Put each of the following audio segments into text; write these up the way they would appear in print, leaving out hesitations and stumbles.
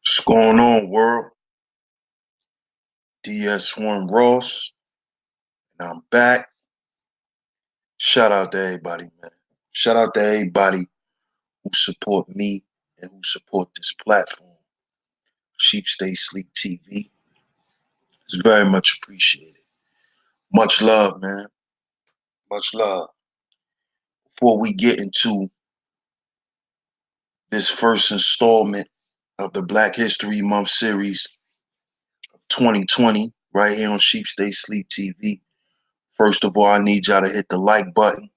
What's going on, world? DS1 Ross, and I'm back. Shout out to everybody, man. Shout out to everybody who support me and who support this platform, Sheep Stay Sleep TV. It's very much appreciated. Much love, man. Much love. Before we get into this first installment of the Black History Month series of 2020, right here on Sheep Stay Sleep TV, first of all, I need y'all to hit the like button.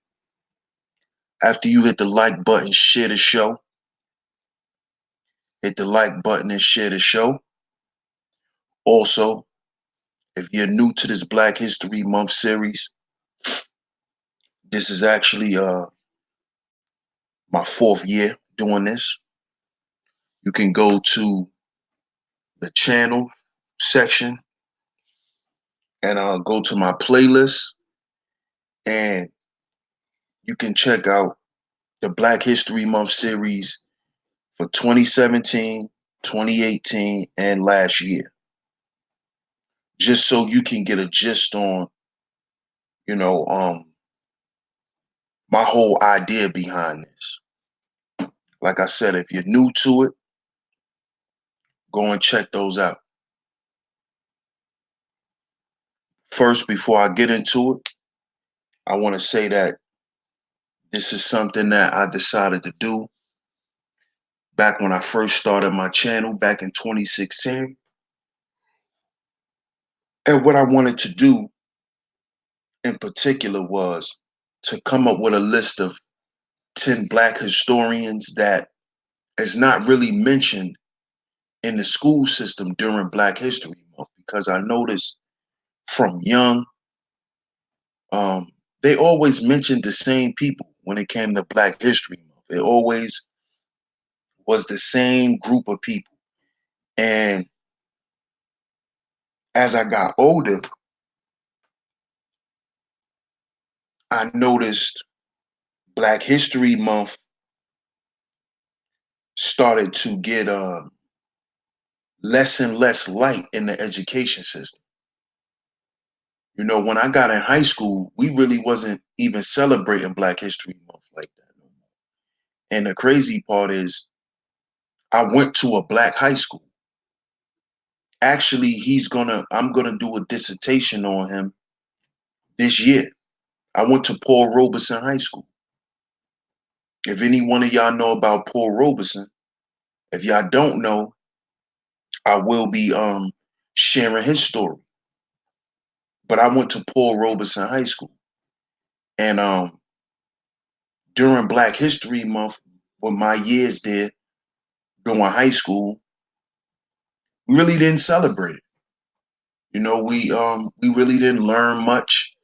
After you hit the like button, share the show. Hit the like button and share the show. Also, if you're new to this Black History Month series, this is actually my fourth year doing this. You can go to the channel section and go to my playlist, and you can check out the Black History Month series for 2017, 2018, and last year. Just so you can get a gist on, you know, my whole idea behind this. Like I said, if you're new to it, go and check those out. First, before I get into it, I want to say that this is something that I decided to do back when I first started my channel back in 2016. And what I wanted to do in particular was to come up with a list of 10 Black historians that is not really mentioned in the school system during Black History Month, because I noticed from young, they always mentioned the same people when it came to Black History Month. It always was the same group of people. And as I got older, I noticed Black History Month started to get less and less light in the education system. You know, when I got in high school, we really wasn't even celebrating Black History Month like that no more. And the crazy part is, I went to a Black high school. Actually, I'm gonna do a dissertation on him this year. I went to Paul Robeson High School. If any one of y'all know about Paul Robeson, if y'all don't know, I will be sharing his story. But I went to Paul Robeson High School, and during Black History Month, with my years there during high school, we really didn't celebrate it. You know, we really didn't learn much.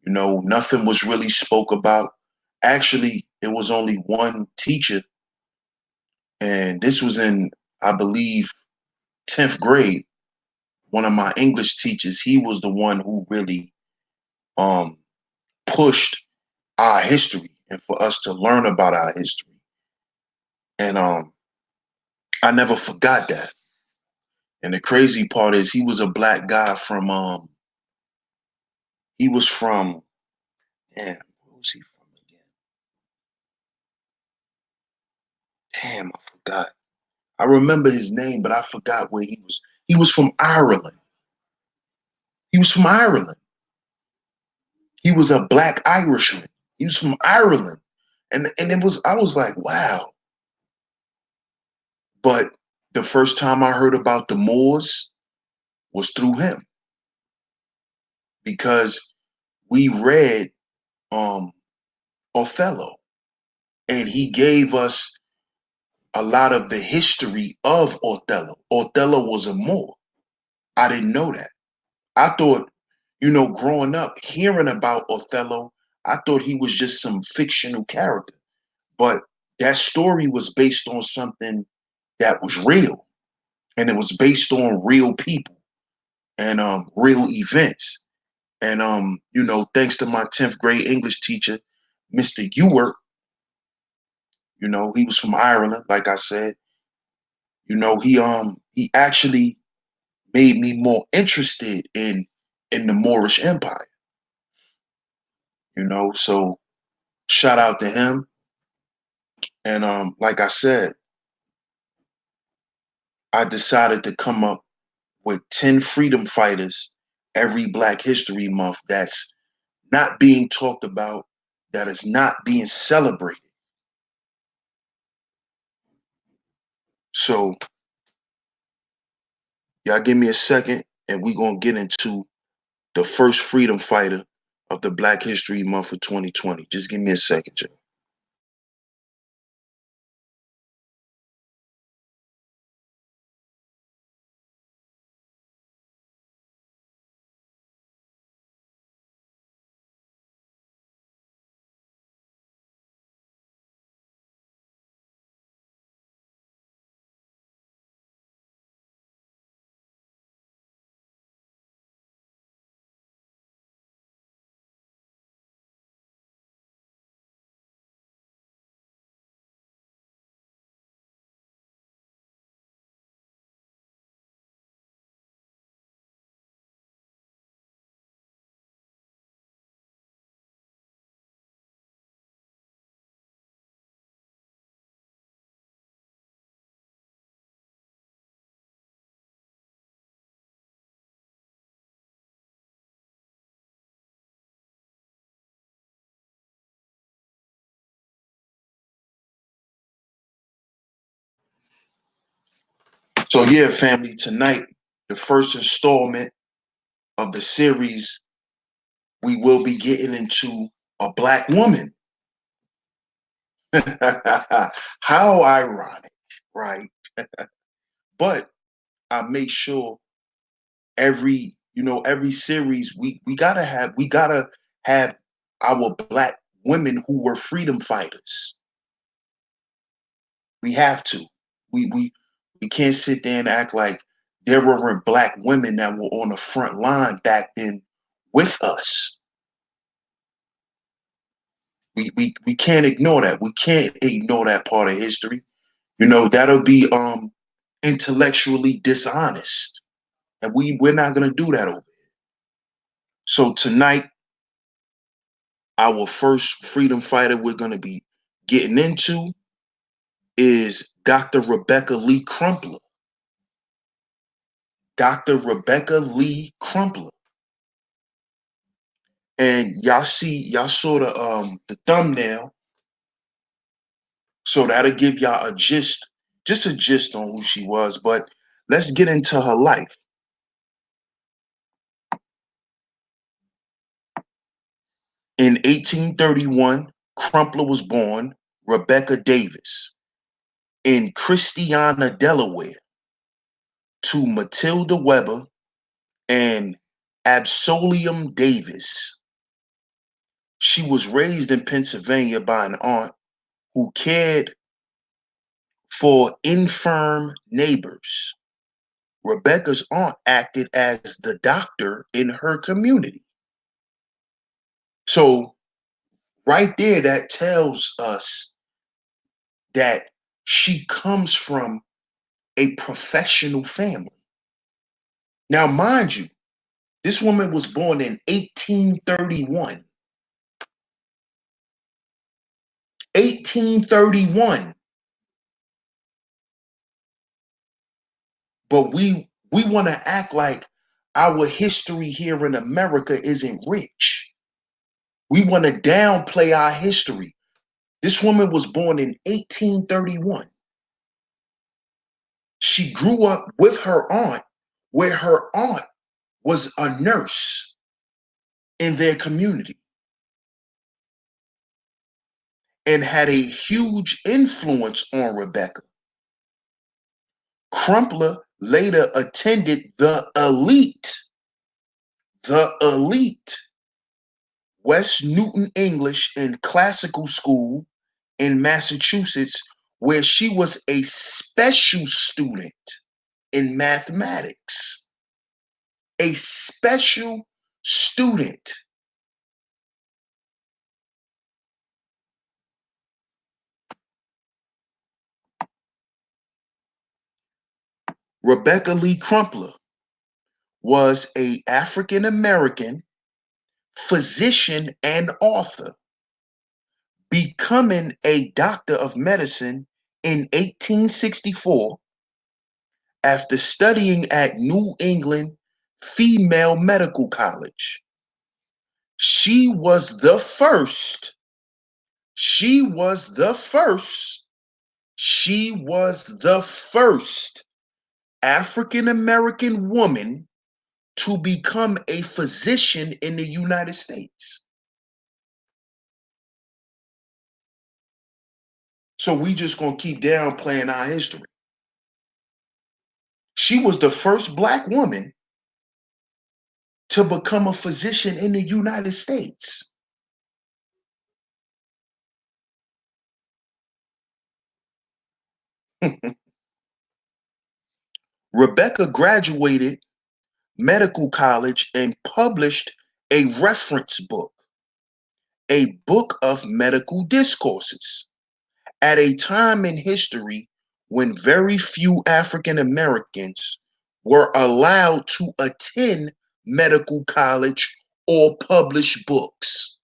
You know, nothing was really spoke about. Actually, it was only one teacher, and this was in, I believe, 10th grade. One of my English teachers, he was the one who really um, pushed our history and for us to learn about our history. And I never forgot that. And the crazy part is, he was a Black guy from he was from, damn, where was he from again? Damn, I forgot. I remember his name, but I forgot where he was. He was from Ireland. He was from Ireland. He was a Black Irishman. He was from Ireland. And it was, I was like, wow. But the first time I heard about the Moors was through him, because we read um Othello, and he gave us a lot of the history of Othello. Othello was a Moor. I didn't know that. I thought, you know, growing up, hearing about Othello, I thought he was just some fictional character. But that story was based on something that was real. And it was based on real people and real events. And you know, thanks to my 10th grade English teacher, Mr. Ewart, you know, he was from Ireland, like I said. You know, he actually made me more interested in the Moorish Empire. You know, so shout out to him. And like I said, I decided to come up with 10 freedom fighters every Black History Month that's not being talked about, that is not being celebrated. So y'all give me a second and we're gonna get into the first freedom fighter of the Black History Month for 2020. Just give me a second, y'all. So yeah, family, tonight, the first installment of the series, we will be getting into a Black woman. How ironic, right? But I make sure every series we gotta have our Black women who were freedom fighters. We have to. We can't sit there and act like there weren't Black women that were on the front line back then with us. We can't ignore that. We can't ignore that part of history. You know, that'll be intellectually dishonest. And we're not gonna do that over here. So tonight, our first freedom fighter we're gonna be getting into is Dr. Rebecca Lee Crumpler. Dr. Rebecca Lee Crumpler. And y'all saw the thumbnail. So that'll give y'all just a gist on who she was. But let's get into her life. In 1831, Crumpler was born Rebecca Davis in Christiana, Delaware, to Matilda Weber and Absolium Davis. She was raised in Pennsylvania by an aunt who cared for infirm neighbors. Rebecca's aunt acted as the doctor in her community. So, right there, that tells us that she comes from a professional family. Now, mind you, this woman was born in 1831. 1831. But we want to act like our history here in America isn't rich. We want to downplay our history. This woman was born in 1831. She grew up with her aunt, where her aunt was a nurse in their community and had a huge influence on Rebecca. Crumpler later attended the elite West Newton English and Classical School in Massachusetts, where she was a special student in mathematics. A special student. Rebecca Lee Crumpler was an African American physician and author, becoming a doctor of medicine in 1864 after studying at New England Female Medical College. She was the first, she was the first, she was the first African American woman to become a physician in the United States. So we just gonna keep downplaying our history. She was the first Black woman to become a physician in the United States. Rebecca graduated medical college and published a reference book, a book of medical discourses, at a time in history when very few African Americans were allowed to attend medical college or publish books.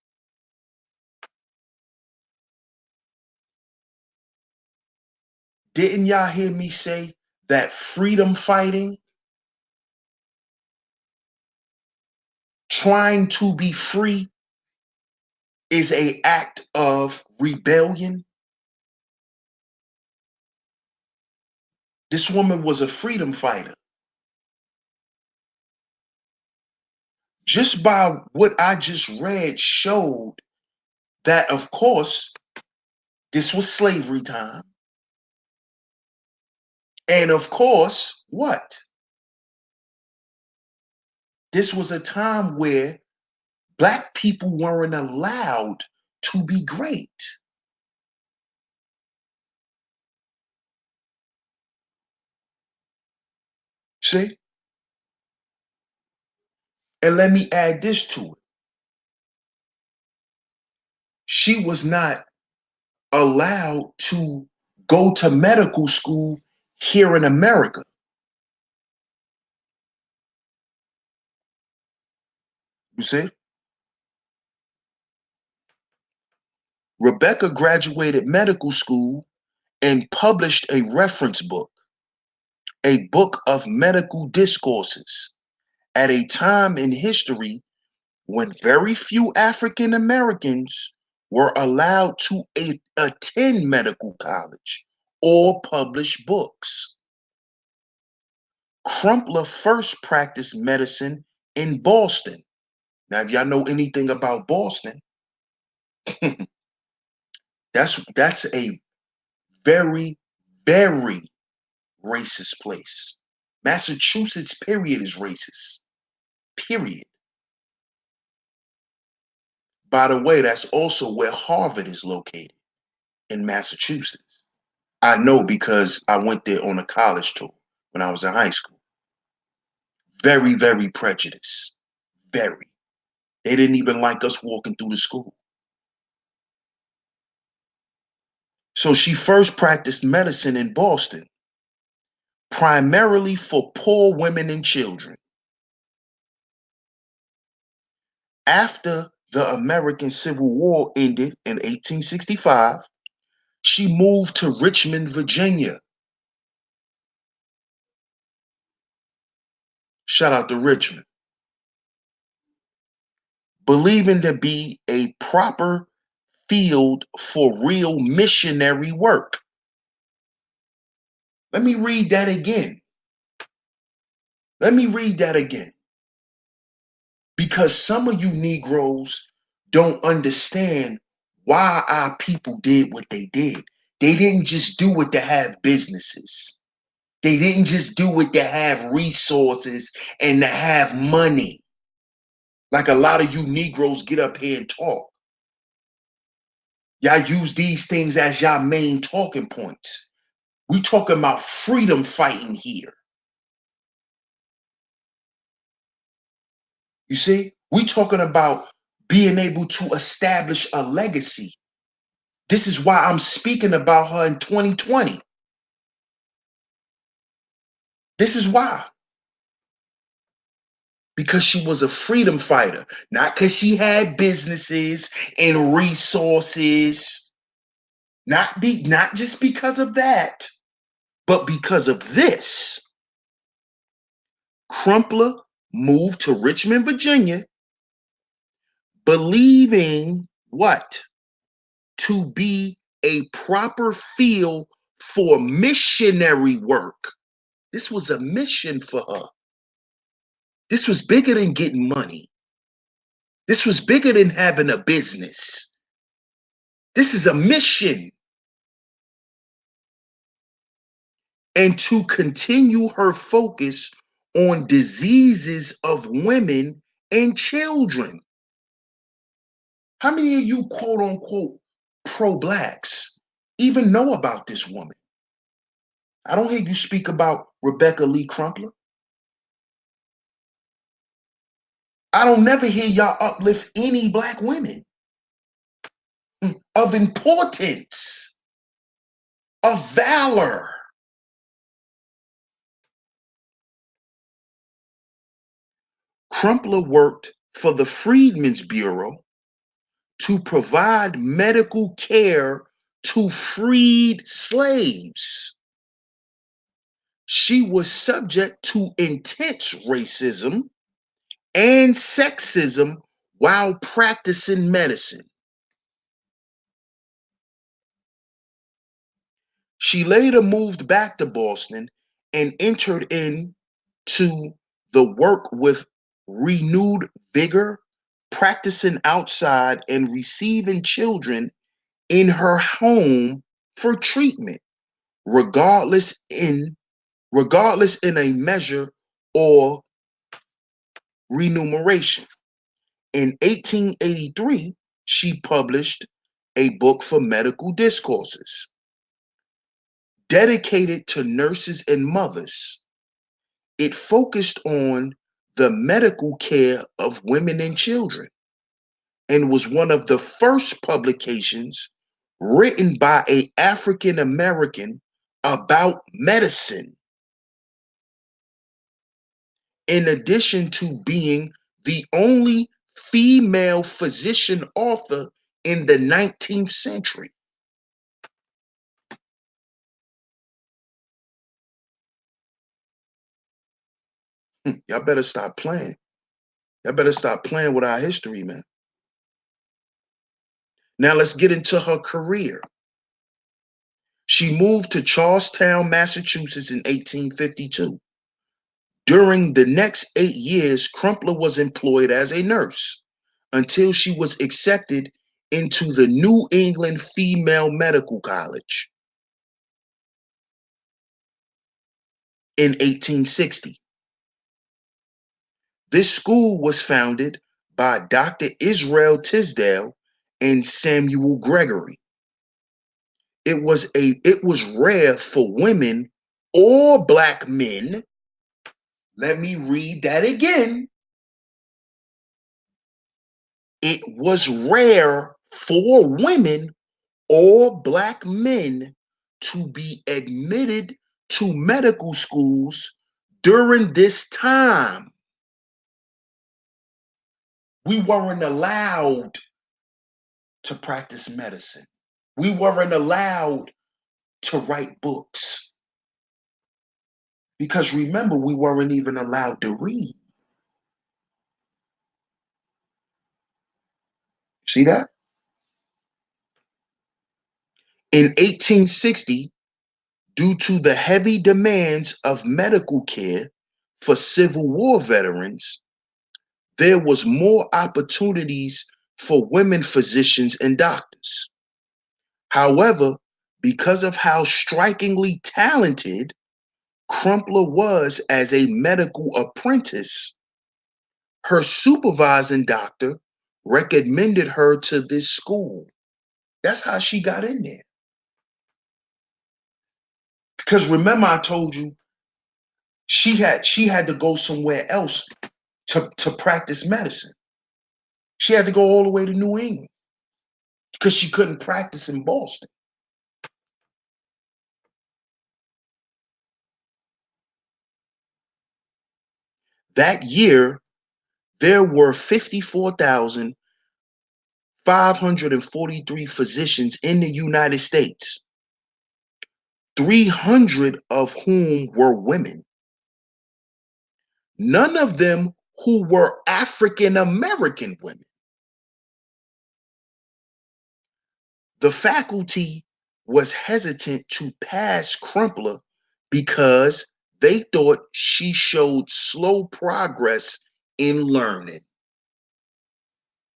Didn't y'all hear me say that freedom fighting, trying to be free, is an act of rebellion? This woman was a freedom fighter. Just by what I just read showed that, of course, this was slavery time. And of course, what? This was a time where Black people weren't allowed to be great. See? And let me add this to it. She was not allowed to go to medical school here in America. You see? Rebecca graduated medical school and published a reference book, a book of medical discourses, at a time in history when very few African Americans were allowed to attend medical college or publish books. Crumpler first practiced medicine in Boston. Now, if y'all know anything about Boston, that's a very, very racist place. Massachusetts, period, is racist. Period. By the way, that's also where Harvard is located, in Massachusetts. I know because I went there on a college tour when I was in high school. Very, very prejudiced. Very. They didn't even like us walking through the school. So she first practiced medicine in Boston, primarily for poor women and children. After the American Civil War ended in 1865, she moved to Richmond, Virginia. Shout out to Richmond. Believing to be a proper field for real missionary work. Let me read that again. Let me read that again. Because some of you Negroes don't understand why our people did what they did. They didn't just do it to have businesses. They didn't just do it to have resources and to have money. Like a lot of you Negroes get up here and talk. Y'all use these things as y'all main talking points. We talking about freedom fighting here. You see, we talking about being able to establish a legacy. This is why I'm speaking about her in 2020. This is why. Because she was a freedom fighter, not because she had businesses and resources. Not just because of that, but because of this. Crumpler moved to Richmond, Virginia, believing what? To be a proper field for missionary work. This was a mission for her. This was bigger than getting money. This was bigger than having a business. This is a mission. And to continue her focus on diseases of women and children. How many of you, quote unquote, pro-blacks even know about this woman? I don't hear you speak about Rebecca Lee Crumpler. I don't never hear y'all uplift any black women of importance, of valor. Crumpler worked for the Freedmen's Bureau to provide medical care to freed slaves. She was subject to intense racism and sexism while practicing medicine. She later moved back to Boston and entered into the work with renewed vigor, practicing outside and receiving children in her home for treatment, regardless in a measure or remuneration. In 1883, she published a book for medical discourses dedicated to nurses and mothers. It focused on the medical care of women and children and was one of the first publications written by an African American about medicine. In addition to being the only female physician author in the 19th century. Y'all better stop playing. Y'all better stop playing with our history, man. Now let's get into her career. She moved to Charlestown, Massachusetts in 1852. During the next 8 years, Crumpler was employed as a nurse until she was accepted into the New England Female Medical College in 1860. This school was founded by Dr. Israel Tisdale and Samuel Gregory. It was rare for women or black men. Let me read that again. It was rare for women or black men to be admitted to medical schools during this time. We weren't allowed to practice medicine. We weren't allowed to write books. Because remember, we weren't even allowed to read. See that? In 1860, due to the heavy demands of medical care for Civil War veterans, there was more opportunities for women physicians and doctors. However, because of how strikingly talented Crumpler was as a medical apprentice, her supervising doctor recommended her to this school. That's how she got in there. Because remember, I told you she had to go somewhere else to practice medicine. She had to go all the way to New England because she couldn't practice in Boston. That year, there were 54,543 physicians in the United States, 300 of whom were women. None of them who were African American women. The faculty was hesitant to pass Crumpler because they thought she showed slow progress in learning.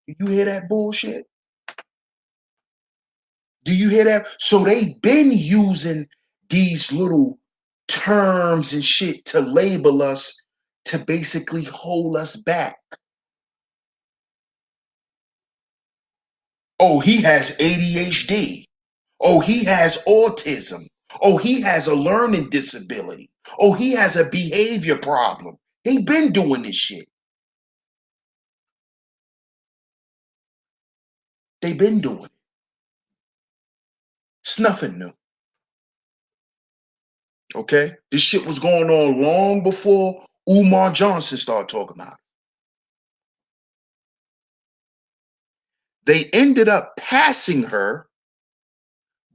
Do you hear that bullshit? Do you hear that? So they've been using these little terms and shit to label us, to basically hold us back. Oh, he has ADHD. Oh, he has autism. Oh, he has a learning disability. Oh, he has a behavior problem. He been doing this shit. They been doing it. It's nothing new. Okay? This shit was going on long before Umar Johnson started talking about it. They ended up passing her,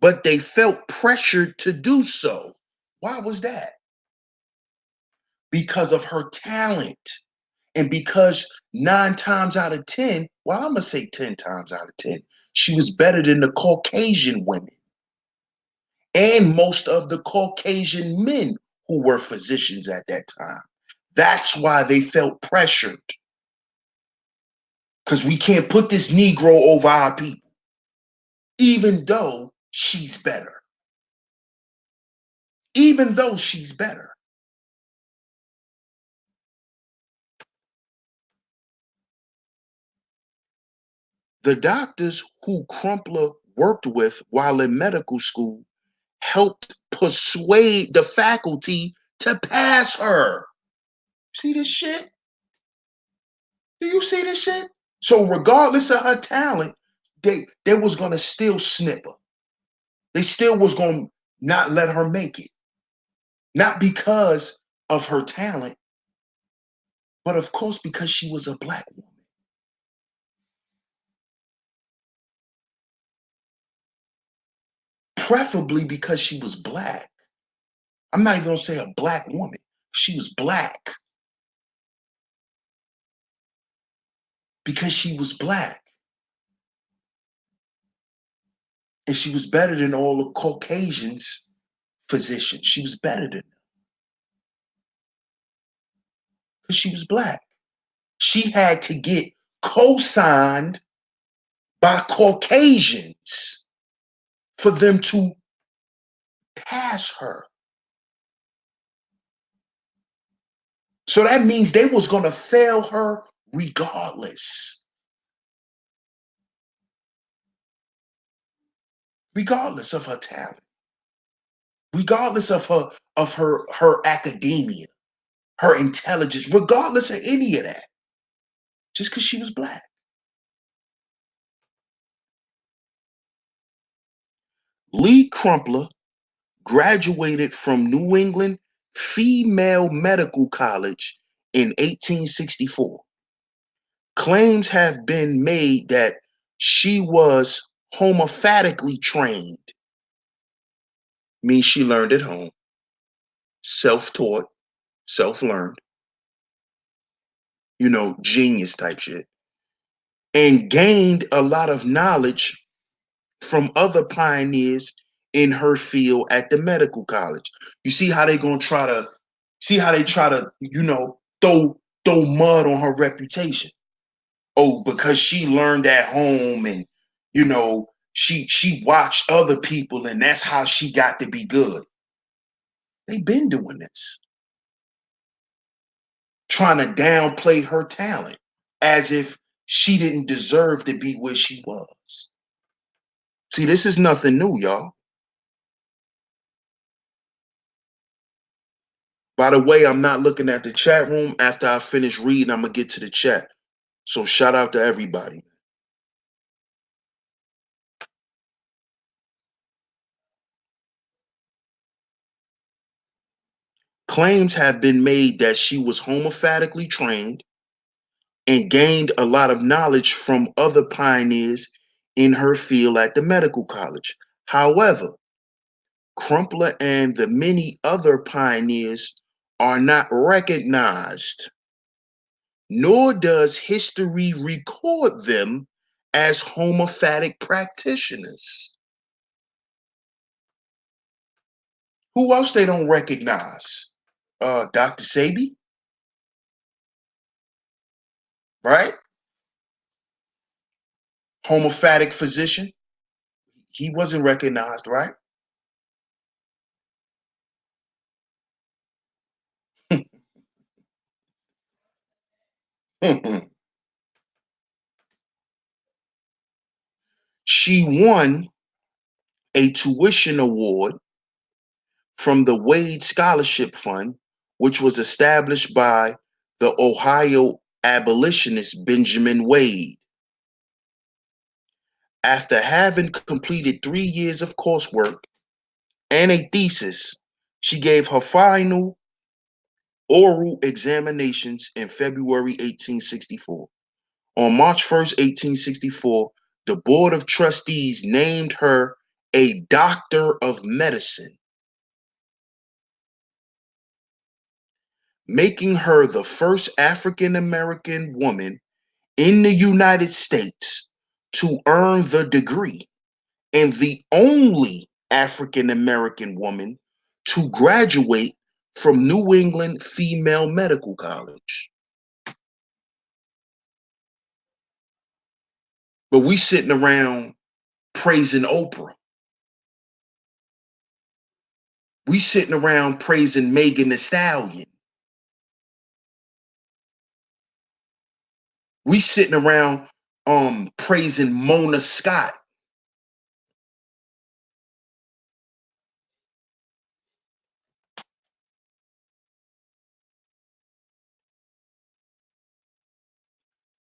but they felt pressured to do so. Why was that? Because of her talent. And because 9 times out of 10, well, I'm going to say 10 times out of 10, she was better than the Caucasian women and most of the Caucasian men who were physicians at that time. That's why they felt pressured. Because we can't put this Negro over our people, even though she's better. Even though she's better. The doctors who Crumpler worked with while in medical school helped persuade the faculty to pass her. See this shit? Do you see this shit? So regardless of her talent, they was gonna still snip her. They still was gonna not let her make it. Not because of her talent, but of course because she was a black woman. Preferably because she was black. I'm not even gonna say a black woman. She was black because she was black. And she was better than all the Caucasians physicians. She was better than them because she was black. She had to get co-signed by Caucasians for them to pass her. So that means they was gonna fail her regardless. Regardless of her talent. Regardless of her academia, her intelligence, regardless of any of that. Just because she was black. Lee Crumpler graduated from New England Female Medical College in 1864. Claims have been made that she was homopathically trained, means she learned at home, self-taught, self-learned, genius type shit, and gained a lot of knowledge from other pioneers in her field at the medical college. You see how they gonna try to throw mud on her reputation. Oh, because she learned at home and she watched other people and that's how she got to be good. They've been doing this. Trying to downplay her talent as if she didn't deserve to be where she was. See, this is nothing new, y'all. By the way, I'm not looking at the chat room. After I finish reading, I'm going to get to the chat. So shout out to everybody. Claims have been made that she was homopathically trained and gained a lot of knowledge from other pioneers in her field at the medical college. However, Crumpler and the many other pioneers are not recognized, nor does history record them as homeopathic practitioners. Who else they don't recognize? Dr. Sabi, right? Homeopathic physician. He wasn't recognized, right? She won a tuition award from the Wade Scholarship Fund, which was established by the Ohio abolitionist Benjamin Wade. After having completed 3 years of coursework and a thesis, she gave her final oral examinations in February 1864. On March 1st, 1864, the Board of Trustees named her a Doctor of Medicine, making her the first African American woman in the United States to earn the degree and the only African American woman to graduate from New England Female Medical College. But we sitting around praising Oprah. We sitting around praising Megan Thee Stallion. We sitting around praising Mona Scott.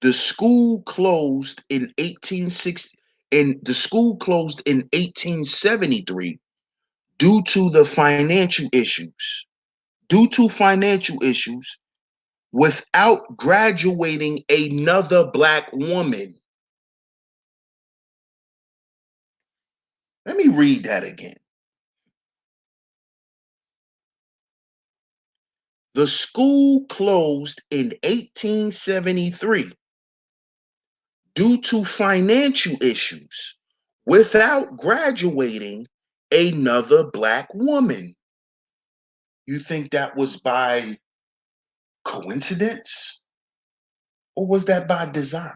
The school closed in 1860 and the school closed in 1873 due to the financial issues. Due to financial issues, without graduating another black woman. Let me read that again. The school closed in 1873 due to financial issues without graduating another black woman. You think that was by coincidence? Or was that by design?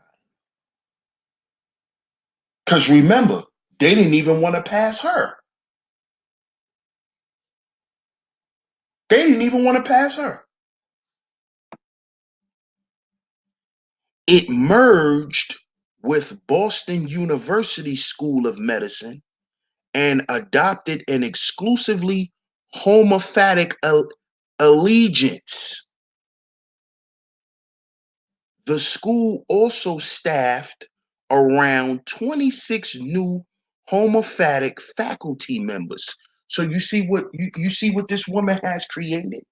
Because remember, they didn't even want to pass her. They didn't even want to pass her. It merged with Boston University School of Medicine and adopted an exclusively homophilic allegiance. The school also staffed around 26 new homophilic faculty members. So you see what you see what this woman has created.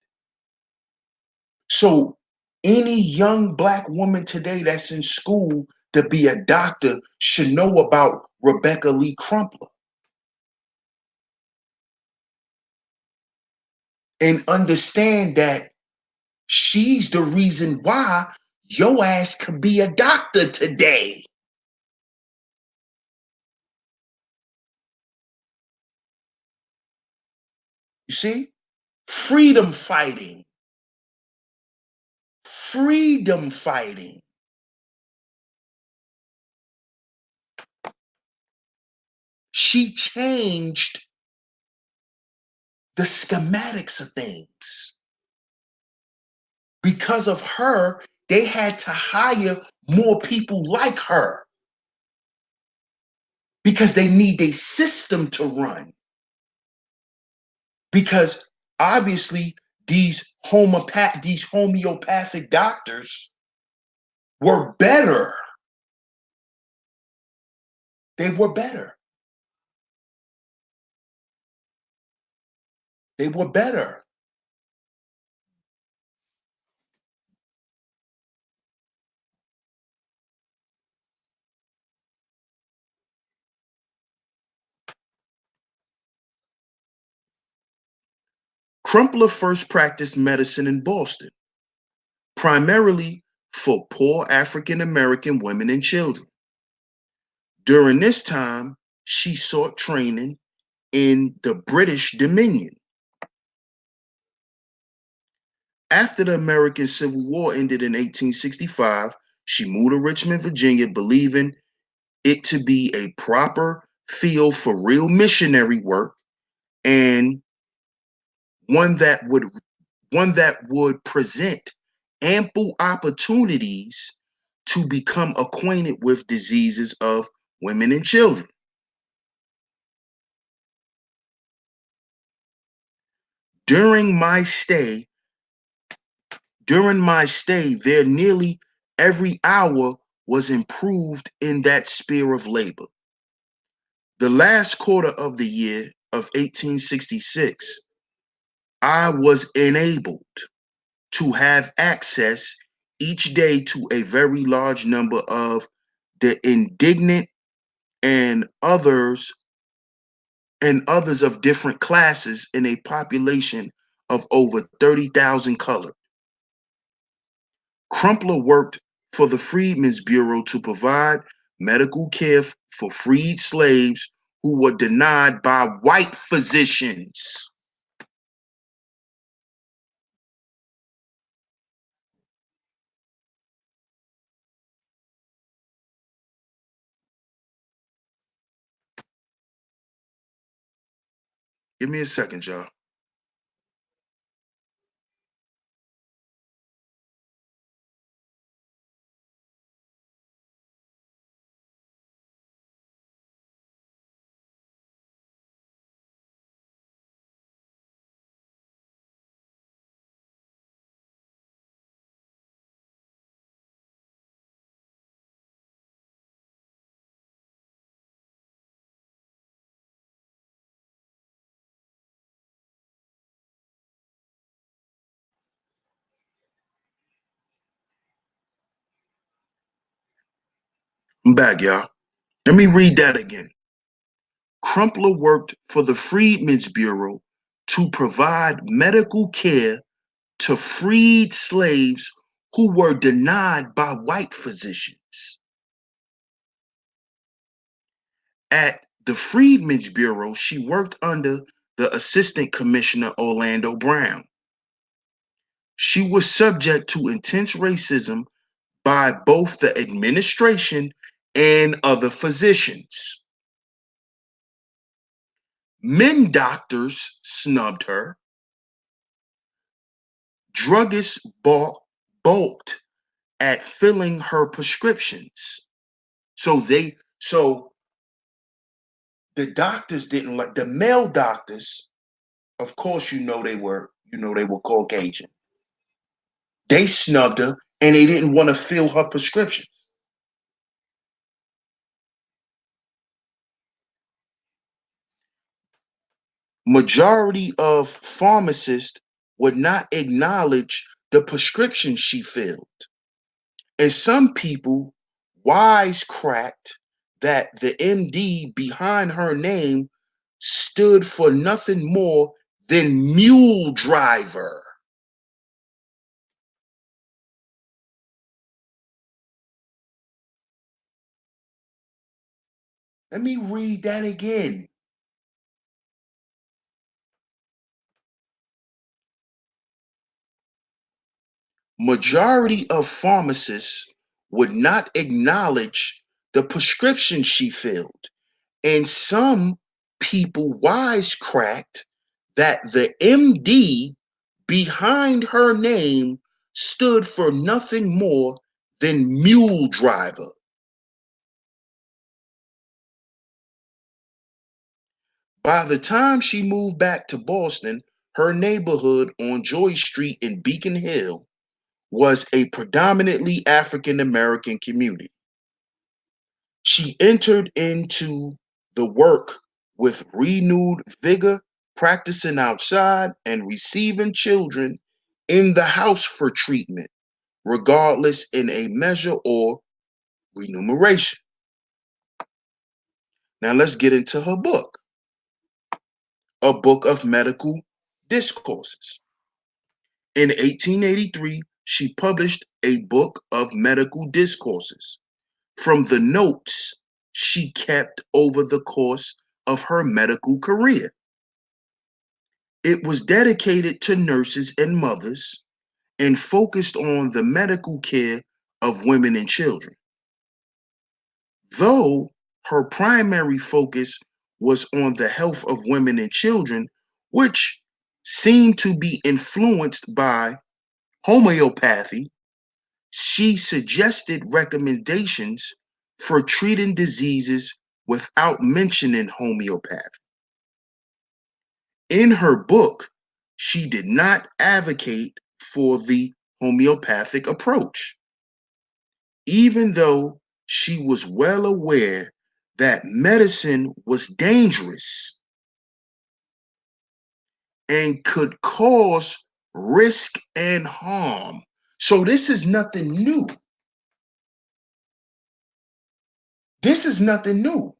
So any young black woman today that's in school to be a doctor should know about Rebecca Lee Crumpler and understand that she's the reason why your ass can be a doctor today. You see? Freedom fighting. Freedom fighting. She changed the schematics of things. Because of her, they had to hire more people like her because they need a system to run. Because obviously these homeopathic doctors were better. They were better. They were better. Crumpler first practiced medicine in Boston, primarily for poor African American women and children. During this time, she sought training in the British Dominion. After the American Civil War ended in 1865, she moved to Richmond, Virginia, believing it to be a proper field for real missionary work and one that would present ample opportunities to become acquainted with diseases of women and children. During my stay, there, nearly every hour was improved in that sphere of labor. The last quarter of the year of 1866, I was enabled to have access each day to a very large number of the indigent and others of different classes in a population of over 30,000 colored. Crumpler worked for the Freedmen's Bureau to provide medical care for freed slaves who were denied by white physicians. Give me a second, y'all. I'm back, y'all. Let me read that again. Crumpler worked for the Freedmen's Bureau to provide medical care to freed slaves who were denied by white physicians. At the Freedmen's Bureau, she worked under the Assistant Commissioner Orlando Brown. She was subject to intense racism by both the administration and other physicians. Men doctors snubbed her. Druggists balked at filling her prescriptions. So the doctors didn't like the male doctors. Of course, they were Caucasian. They snubbed her and they didn't want to fill her prescriptions. Majority of pharmacists would not acknowledge the prescriptions she filled. And some people wisecracked that the MD behind her name stood for nothing more than mule driver. Let me read that again. Majority of pharmacists would not acknowledge the prescription she filled. And some people wisecracked that the MD behind her name stood for nothing more than mule driver. By the time she moved back to Boston, her neighborhood on Joy Street in Beacon Hill was a predominantly African American community. She entered into the work with renewed vigor, practicing outside and receiving children in the house for treatment, regardless in a measure or remuneration. Now let's get into her book, A Book of Medical discourses. In 1883, she published a book of medical discourses from the notes she kept over the course of her medical career. It was dedicated to nurses and mothers and focused on the medical care of women and children. Though her primary focus was on the health of women and children, which seemed to be influenced by homeopathy, she suggested recommendations for treating diseases without mentioning homeopathy. In her book, she did not advocate for the homeopathic approach, even though she was well aware that medicine was dangerous and could cause risk and harm. So this is nothing new. This is nothing new.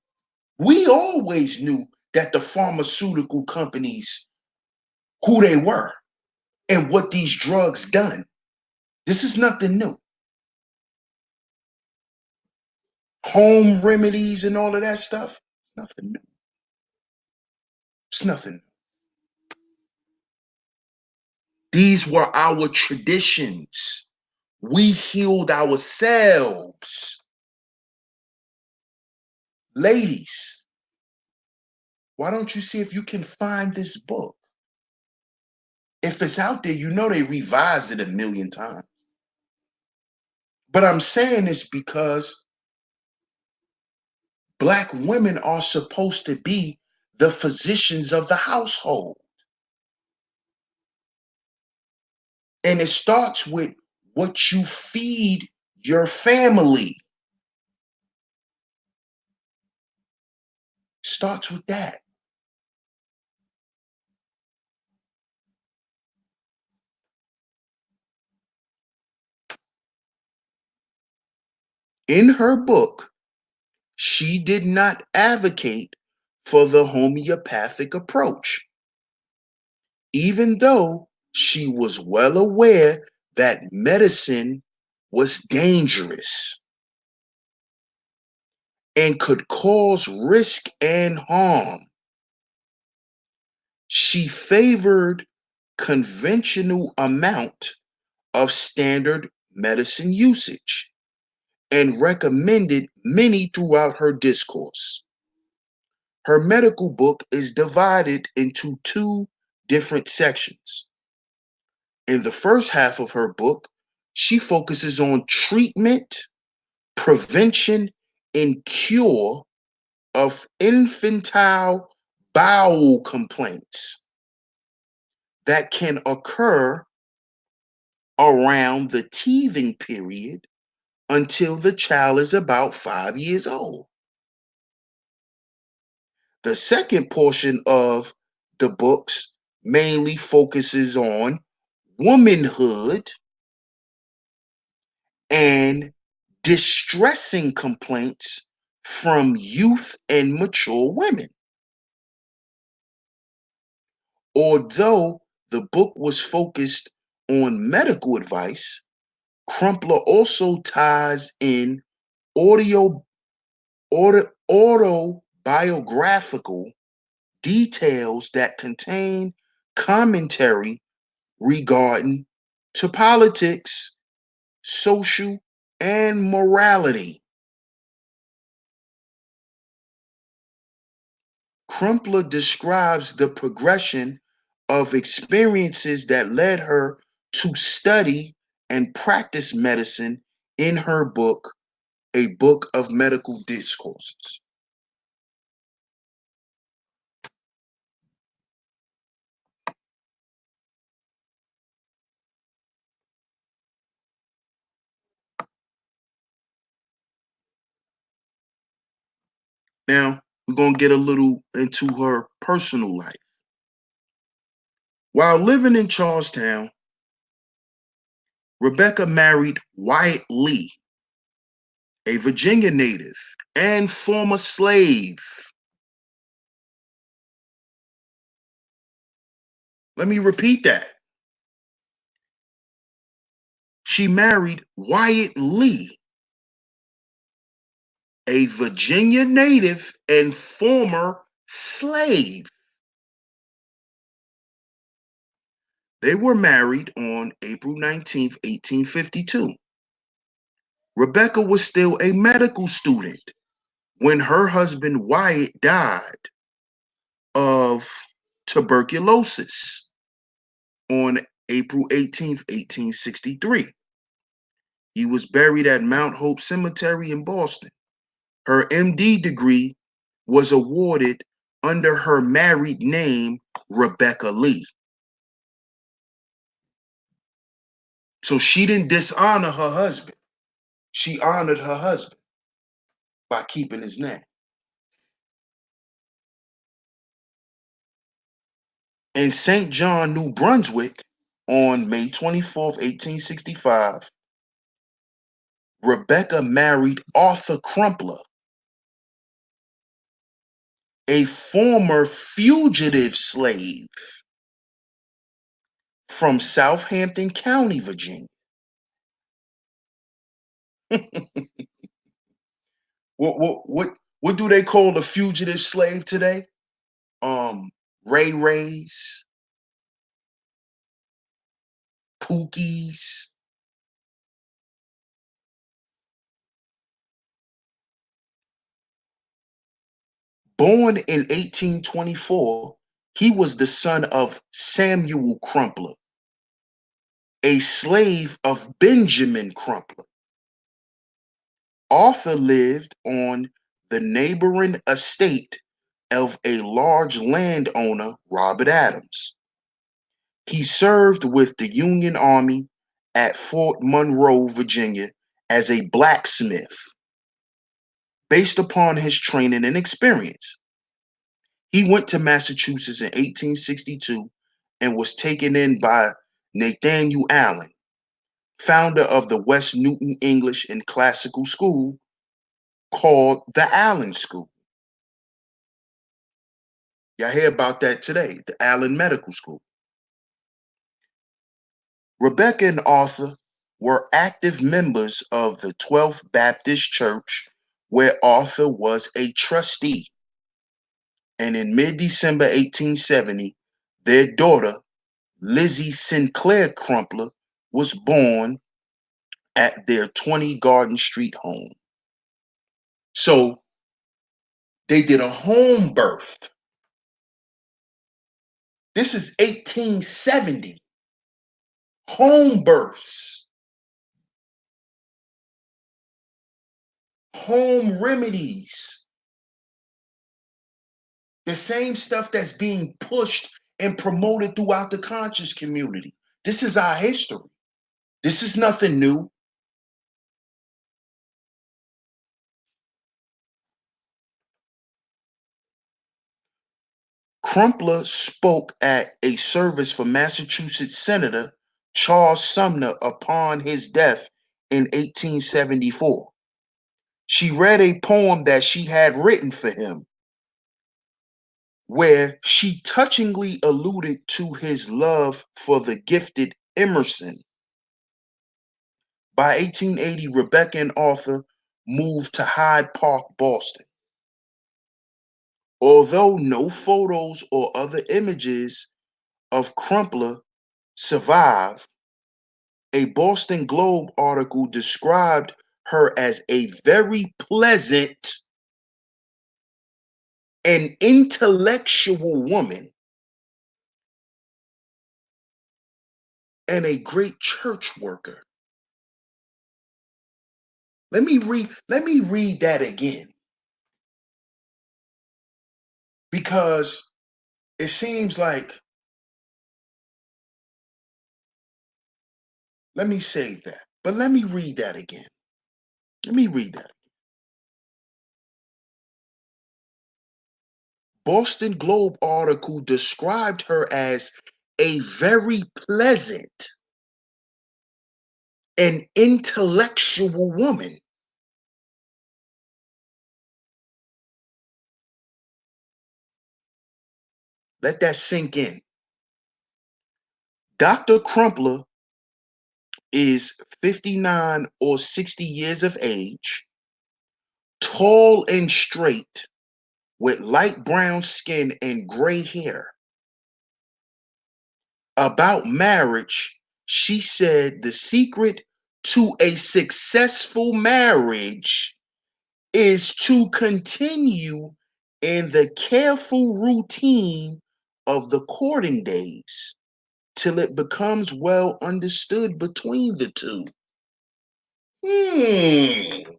We always knew that the pharmaceutical companies, who they were and what these drugs done. This is nothing new. Home remedies and all of that stuff, nothing new. It's nothing. These were our traditions. We healed ourselves. Ladies, why don't you see if you can find this book? If it's out there, you know they revised it a million times. But I'm saying this because Black women are supposed to be the physicians of the household. And it starts with what you feed your family. Starts with that. In her book, she did not advocate for the homeopathic approach, even though she was well aware that medicine was dangerous and could cause risk and harm. She favored conventional amount of standard medicine usage and recommended many throughout her discourse. Her medical book is divided into two different sections. In the first half of her book, she focuses on treatment, prevention, and cure of infantile bowel complaints that can occur around the teething period until the child is about 5 years old. The second portion of the books mainly focuses on womanhood and distressing complaints from youth and mature women. Although the book was focused on medical advice, Crumpler also ties in audio, autobiographical details that contain commentary regarding to politics, social, and morality. Crumpler describes the progression of experiences that led her to study and practice medicine in her book, A Book of Medical Discourses. Now, we're going to get a little into her personal life. While living in Charlestown, Rebecca married Wyatt Lee, a Virginia native and former slave. Let me repeat that. She married Wyatt Lee, a Virginia native and former slave. They were married on April 19th, 1852. Rebecca was still a medical student when her husband Wyatt died of tuberculosis on April 18th, 1863. He was buried at Mount Hope Cemetery in Boston. Her MD degree was awarded under her married name, Rebecca Lee. So she didn't dishonor her husband. She honored her husband by keeping his name. In St. John, New Brunswick, on May 24th, 1865, Rebecca married Arthur Crumpler, a former fugitive slave from Southampton County, Virginia. What do they call the fugitive slave today? Ray Rays, Pookies. Born in 1824, he was the son of Samuel Crumpler, a slave of Benjamin Crumpler. Arthur lived on the neighboring estate of a large landowner, Robert Adams. He served with the Union Army at Fort Monroe, Virginia, as a blacksmith. Based upon his training and experience, he went to Massachusetts in 1862 and was taken in by Nathaniel Allen, founder of the West Newton English and Classical School, called the Allen School. Y'all hear about that today, the Allen Medical School. Rebecca and Arthur were active members of the 12th Baptist Church, where Arthur was a trustee. And in mid-December 1870, their daughter, Lizzie Sinclair Crumpler, was born at their 20 Garden Street home. So they did a home birth. This is 1870. Home births, home remedies, the same stuff that's being pushed and promoted throughout the conscious community. This is our history. This is nothing new. Crumpler spoke at a service for Massachusetts Senator Charles Sumner upon his death in 1874. She read a poem that she had written for him, where she touchingly alluded to his love for the gifted Emerson. By 1880, Rebecca and Arthur moved to Hyde Park, Boston. Although no photos or other images of Crumpler survive, a Boston Globe article described her as a very pleasant and intellectual woman and a great church worker. Let me read that again, because it seems like, let me save that. But let me read that again. Let me read that. Boston Globe article described her as a very pleasant and intellectual woman. Let that sink in. Dr. Crumpler is 59 or 60 years of age, tall and straight, with light brown skin and gray hair. About marriage, she said the secret to a successful marriage is to continue in the careful routine of the courting days till it becomes well understood between the two. Hmm.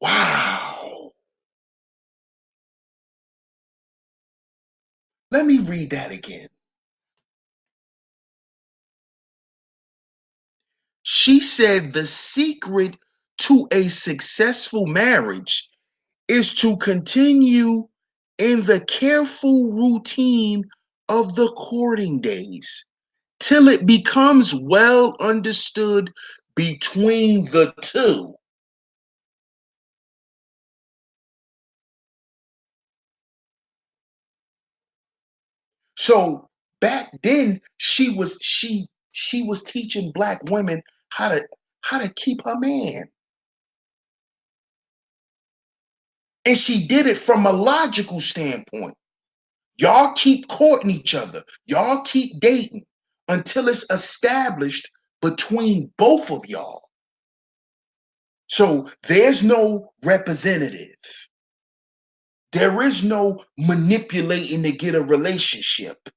Wow. Let me read that again. She said the secret to a successful marriage is to continue in the careful routine of the courting days till it becomes well understood between the two. So back then she was teaching black women how to keep her man. And she did it from a logical standpoint. Y'all keep courting each other. Y'all keep dating until it's established between both of y'all. So there's no representative. There is no manipulating to get a relationship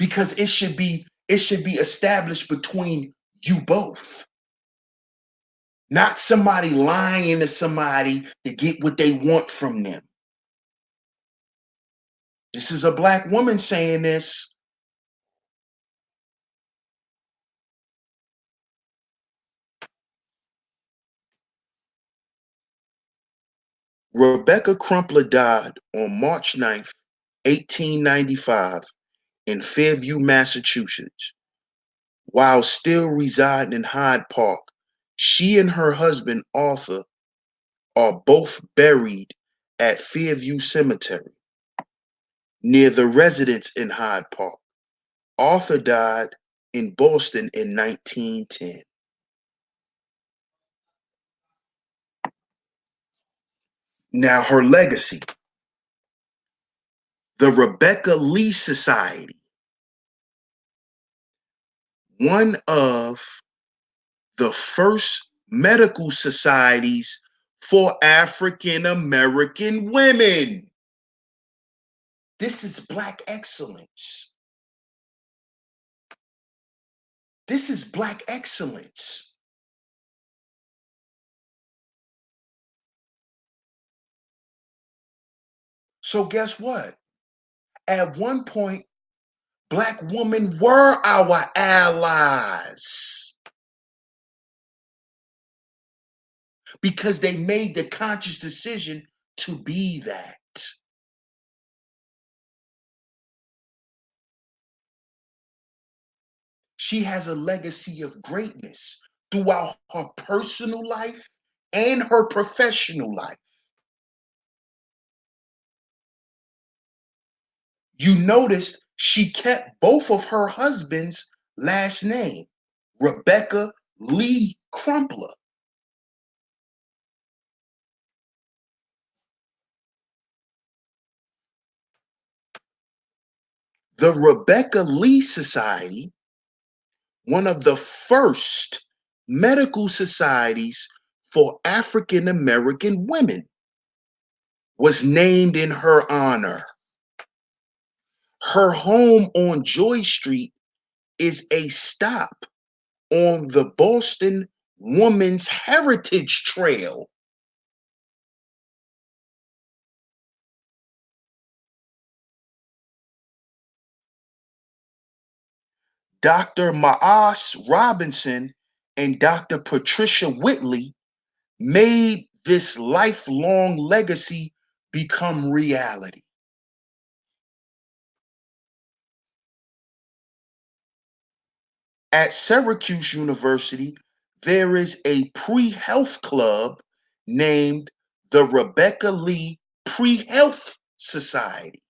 because it should be established between you both. Not somebody lying to somebody to get what they want from them. This is a black woman saying this. Rebecca Crumpler died on March 9th, 1895, in Fairview, Massachusetts. While still residing in Hyde Park, she and her husband, Arthur, are both buried at Fairview Cemetery, near the residence in Hyde Park. Arthur died in Boston in 1910. Now, her legacy, the Rebecca Lee Society, one of the first medical societies for African American women. This is Black excellence. This is Black excellence. So, guess what? At one point, Black women were our allies because they made the conscious decision to be that. She has a legacy of greatness throughout her personal life and her professional life. You notice she kept both of her husbands' last name, Rebecca Lee Crumpler. The Rebecca Lee Society, one of the first medical societies for African American women, was named in her honor. Her home on Joy Street is a stop on the Boston Woman's Heritage Trail. Dr. Maas Robinson and Dr. Patricia Whitley made this lifelong legacy become reality. At Syracuse University, there is a pre-health club named the Rebecca Lee Pre-Health Society.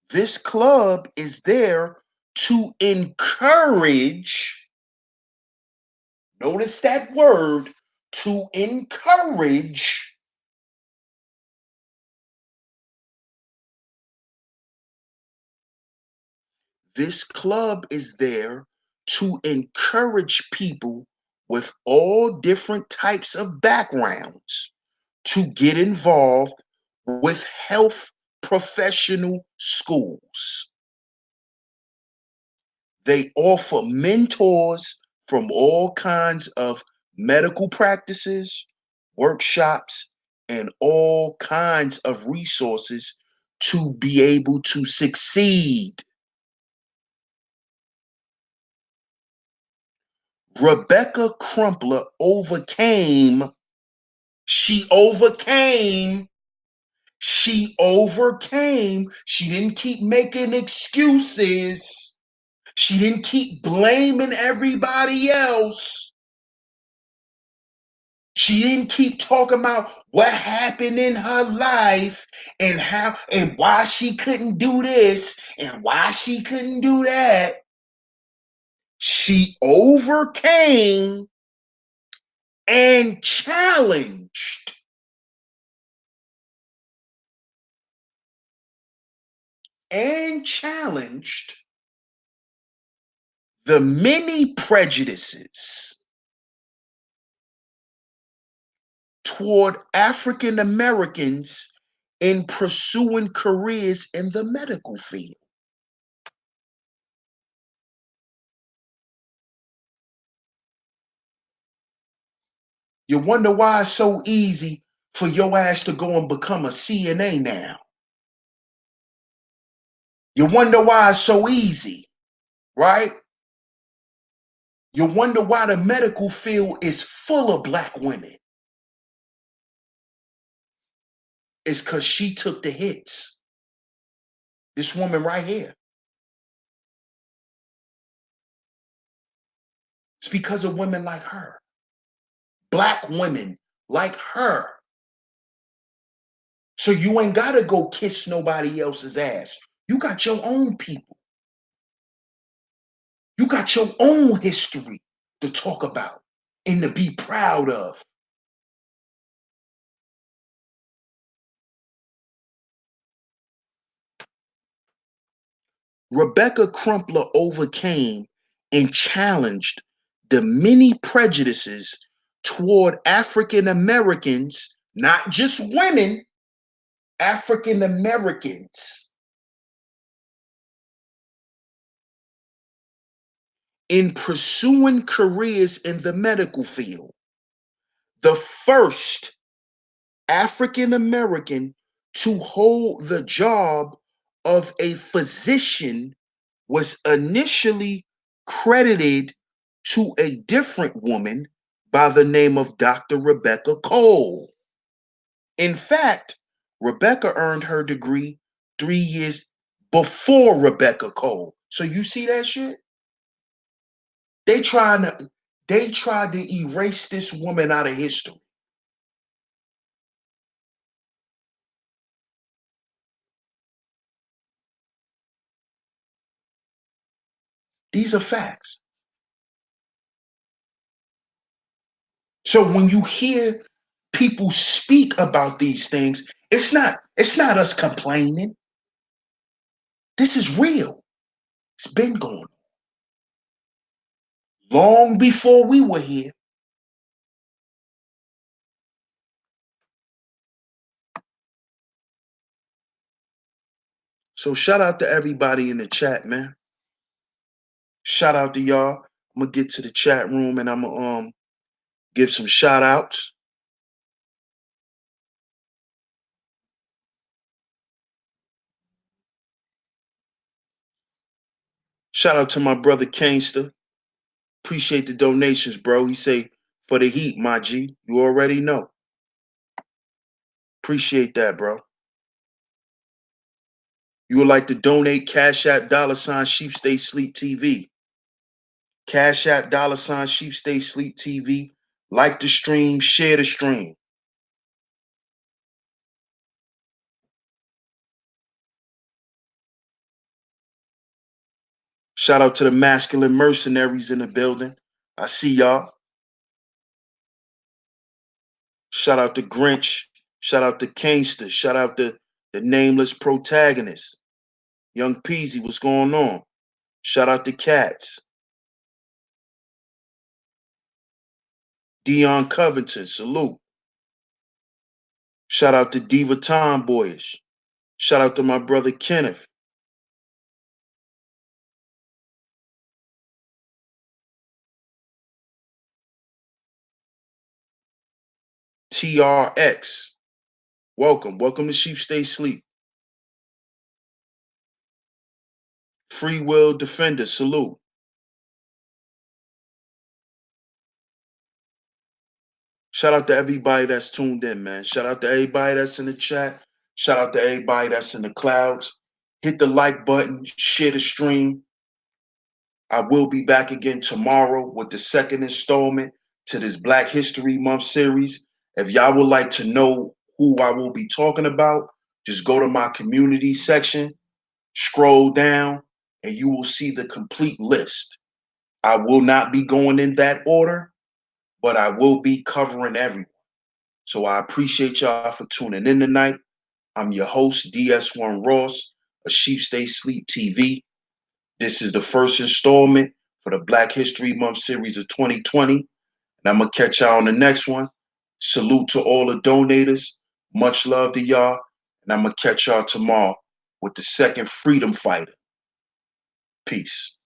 This club is there to encourage, notice that word, to encourage this club is there to encourage people with all different types of backgrounds to get involved with health professional schools. They offer mentors from all kinds of medical practices, workshops, and all kinds of resources to be able to succeed. Rebecca Crumpler she overcame, she didn't keep making excuses. She didn't keep blaming everybody else. She didn't keep talking about what happened in her life and how and why she couldn't do this and why she couldn't do that. She overcame and challenged the many prejudices toward African Americans in pursuing careers in the medical field. You wonder why it's so easy for your ass to go and become a CNA now. You wonder why it's so easy, right? You wonder why the medical field is full of black women. It's because she took the hits. This woman right here. It's because of women like her. Black women like her. So you ain't got to go kiss nobody else's ass. You got your own people. You got your own history to talk about and to be proud of. Rebecca Crumpler overcame and challenged the many prejudices toward African Americans, not just women, African Americans, in pursuing careers in the medical field. The first African American to hold the job of a physician was initially credited to a different woman by the name of Dr. Rebecca Cole. In fact, Rebecca earned her degree 3 years before Rebecca Cole. So you see that shit? They tried to erase this woman out of history. These are facts. So when you hear people speak about these things, it's not us complaining. This is real. It's been going on long before we were here. So shout out to everybody in the chat, man. Shout out to y'all. I'm gonna get to the chat room and I'm gonna give some shout outs. Shout out to my brother Kangster. Appreciate the donations, bro. He say for the heat, my G. You already know. Appreciate that, bro. You would like to donate, Cash App $Sheep Stay Sleep TV. Cash App $Sheep Stay Sleep TV. Like the stream, share the stream. Shout out to the masculine mercenaries in the building. I see y'all. Shout out to Grinch. Shout out to Kangster. Shout out to the nameless protagonist. Young Peasy, what's going on? Shout out to Cats. Dion Covington, salute. Shout out to Diva Tomboyish. Shout out to my brother Kenneth. TRX. Welcome. Welcome to Sheep Stay Sleep. Free Will Defender, salute. Shout out to everybody that's tuned in, man. Shout out to everybody that's in the chat. Shout out to everybody that's in the clouds. Hit the like button, share the stream. I will be back again tomorrow with the second installment to this Black History Month series. If y'all would like to know who I will be talking about, just go to my community section, scroll down, and you will see the complete list. I will not be going in that order, but I will be covering everyone. So I appreciate y'all for tuning in tonight. I'm your host, DS1 Ross of Sheep Stay Sleep TV. This is the first installment for the Black History Month series of 2020. And I'm going to catch y'all on the next one. Salute to all the donators. Much love to y'all. And I'm going to catch y'all tomorrow with the second freedom fighter. Peace.